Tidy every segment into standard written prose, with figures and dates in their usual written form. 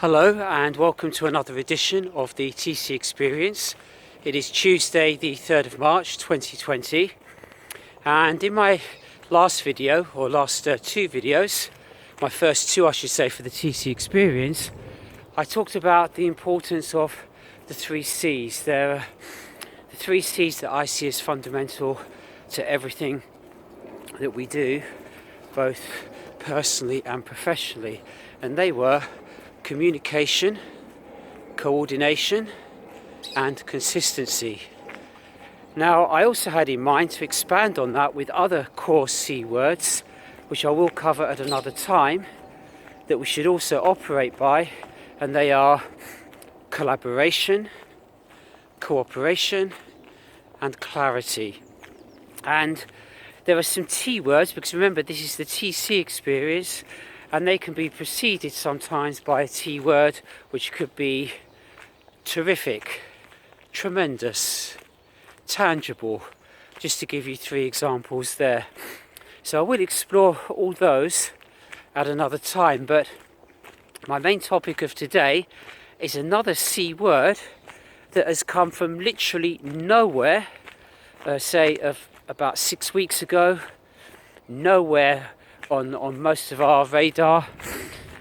Hello and welcome to another edition of the TC Experience. It is Tuesday the 3rd of March 2020, and in my last video, or last two videos, my first two I should say for the TC Experience, I talked about the importance of the three C's. There are the three C's that I see as fundamental to everything that we do, both personally and professionally, and they were communication, coordination and consistency. Now, I also had in mind to expand on that with other core C words, which I will cover at another time, that we should also operate by, and they are collaboration, cooperation and clarity. And there are some T words, because remember this is the TC Experience, and they can be preceded sometimes by a T word, which could be terrific, tremendous, tangible, just to give you three examples there. So I will explore all those at another time, but my main topic of today is another C word that has come from literally nowhere, say of about 6 weeks ago, nowhere on most of our radar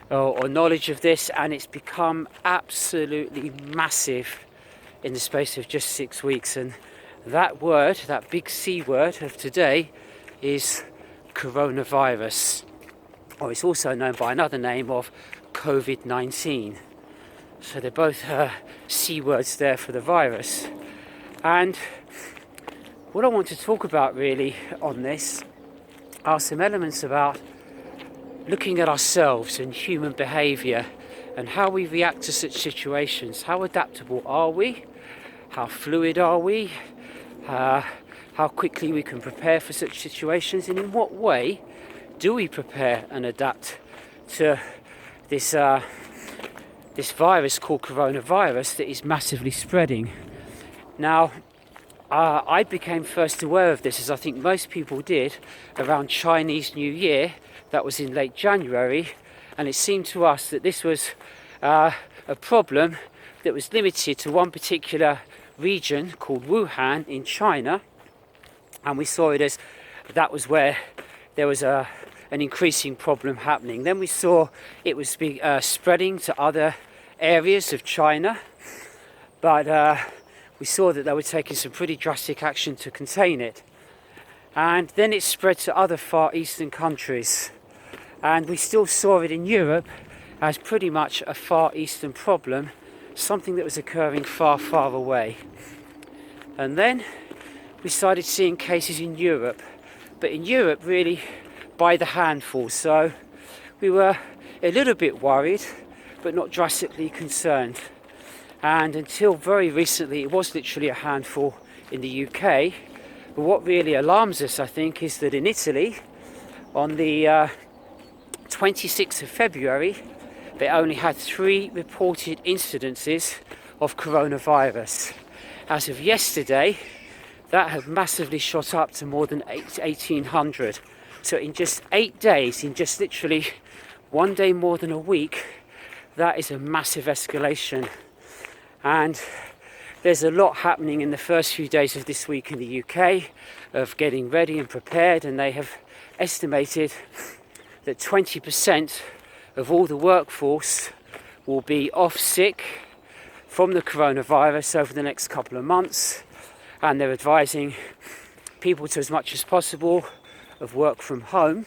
or knowledge of this, and it's become absolutely massive in the space of just 6 weeks. And that word, that big C word of today, is coronavirus, or it's also known by another name of COVID-19. So they're both C words there for the virus. And what I want to talk about really on this are some elements about looking at ourselves and human behaviour and how we react to such situations. How adaptable are we? How fluid are we? How quickly we can prepare for such situations, and in what way do we prepare and adapt to this virus called coronavirus that is massively spreading. Now, I became first aware of this, as I think most people did, around Chinese New Year. That was in late January, and it seemed to us that this was a problem that was limited to one particular region called Wuhan in China, and we saw it as that was where there was an increasing problem happening. Then we saw it was spreading to other areas of China, but we saw that they were taking some pretty drastic action to contain it. And then it spread to other Far Eastern countries. And we still saw it in Europe as pretty much a Far Eastern problem, something that was occurring far, far away. And then we started seeing cases in Europe, but in Europe really by the handful. So we were a little bit worried, but not drastically concerned. And until very recently, it was literally a handful in the UK. But what really alarms us, I think, is that in Italy, on the 26th of February, they only had 3 reported incidences of coronavirus. As of yesterday, that had massively shot up to more than 1,800. So in just 8 days, in just literally one day more than a week, that is a massive escalation. And there's a lot happening in the first few days of this week in the UK of getting ready and prepared, and they have estimated that 20% of all the workforce will be off sick from the coronavirus over the next couple of months, and they're advising people to, as much as possible, of work from home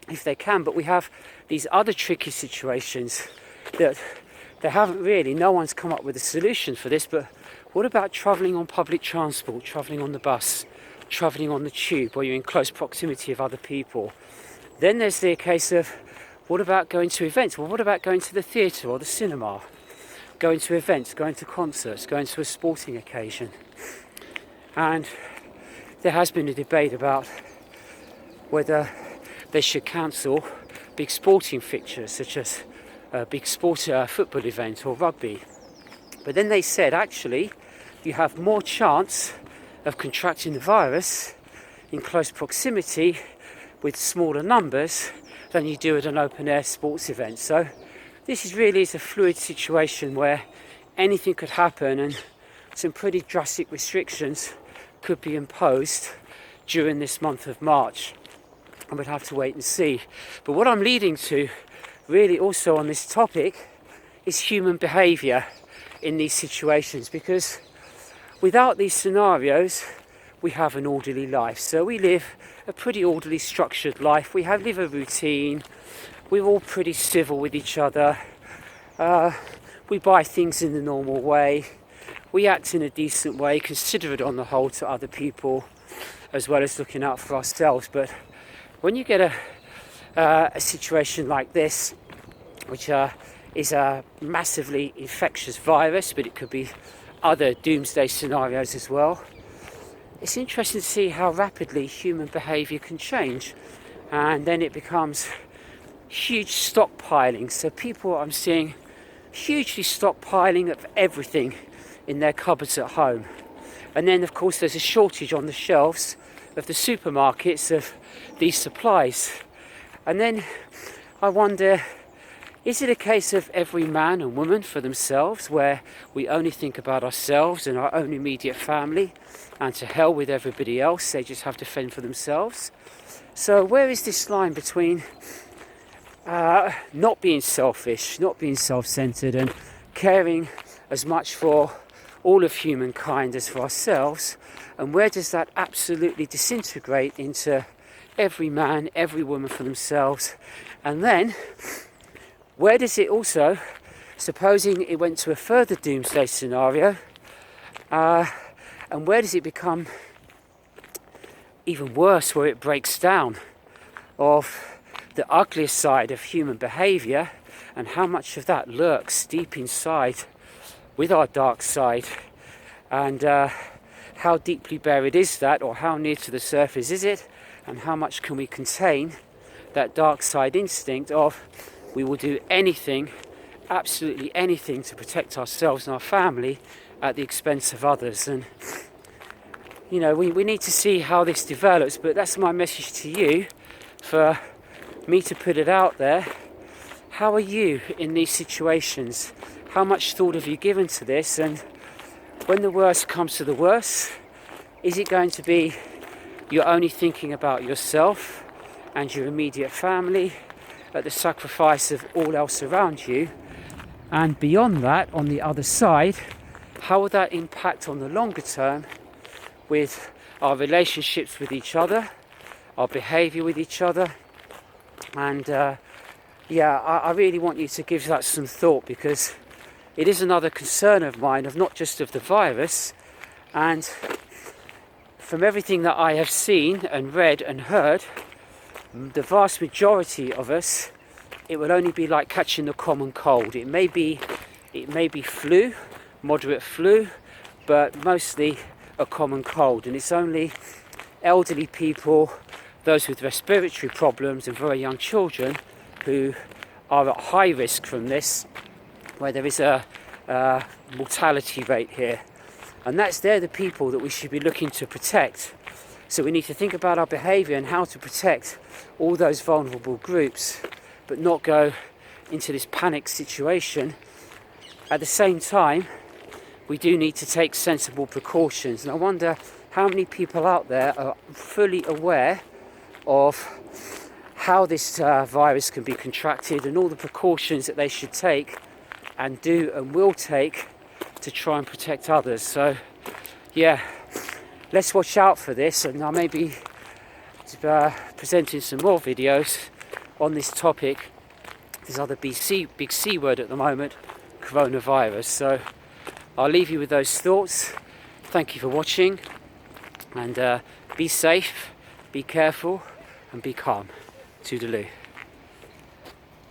if they can. But we have these other tricky situations that they haven't really, no one's come up with a solution for this, but what about travelling on public transport, travelling on the bus, travelling on the tube, where you're in close proximity of other people? Then there's the case of, what about going to events? Well, what about going to the theatre or the cinema? Going to events, going to concerts, going to a sporting occasion. And there has been a debate about whether they should cancel big sporting fixtures, such as a big football event or rugby. But then they said, actually, you have more chance of contracting the virus in close proximity with smaller numbers than you do at an open air sports event. So this is a fluid situation where anything could happen, and some pretty drastic restrictions could be imposed during this month of March, and we'd have to wait and see. But what I'm leading to really also on this topic is human behaviour in these situations, because without these scenarios we have an orderly life. So we live a pretty orderly, structured life. We live a routine. We're all pretty civil with each other. We buy things in the normal way. We act in a decent way, considerate on the whole to other people, as well as looking out for ourselves. But when you get a situation like this, which is a massively infectious virus, but it could be other doomsday scenarios as well, it's interesting to see how rapidly human behaviour can change, and then it becomes huge stockpiling. So people, I'm seeing hugely stockpiling of everything in their cupboards at home, and then of course there's a shortage on the shelves of the supermarkets of these supplies. And then I wonder, is it a case of every man and woman for themselves, where we only think about ourselves and our own immediate family, and to hell with everybody else, they just have to fend for themselves? So where is this line between not being selfish, not being self-centered, and caring as much for all of humankind as for ourselves, and where does that absolutely disintegrate into every man, every woman for themselves? And then where does it also, supposing it went to a further doomsday scenario, and where does it become even worse, where it breaks down of the ugliest side of human behaviour, and how much of that lurks deep inside with our dark side, and how deeply buried is that, or how near to the surface is it, and how much can we contain that dark side instinct of we will do anything, absolutely anything, to protect ourselves and our family at the expense of others. And you know, we need to see how this develops, but that's my message to you, for me to put it out there. How are you in these situations? How much thought have you given to this? And when the worst comes to the worst, is it going to be you're only thinking about yourself and your immediate family at the sacrifice of all else around you? And beyond that, on the other side, how will that impact on the longer term with our relationships with each other, our behaviour with each other? And I really want you to give that some thought, because it is another concern of mine, of not just of the virus. And from everything that I have seen and read and heard, the vast majority of us, it will only be like catching the common cold. It may be flu, moderate flu, but mostly a common cold. And it's only elderly people, those with respiratory problems, and very young children who are at high risk from this, where there is a mortality rate here. And they're the people that we should be looking to protect. So we need to think about our behaviour and how to protect all those vulnerable groups, but not go into this panic situation. At the same time, we do need to take sensible precautions. And I wonder how many people out there are fully aware of how this virus can be contracted, and all the precautions that they should take and do and will take to try and protect others. So yeah, let's watch out for this, and I may be presenting some more videos on this topic. This other big C word at the moment, coronavirus. So I'll leave you with those thoughts. Thank you for watching, and be safe, be careful, and be calm. Toodaloo.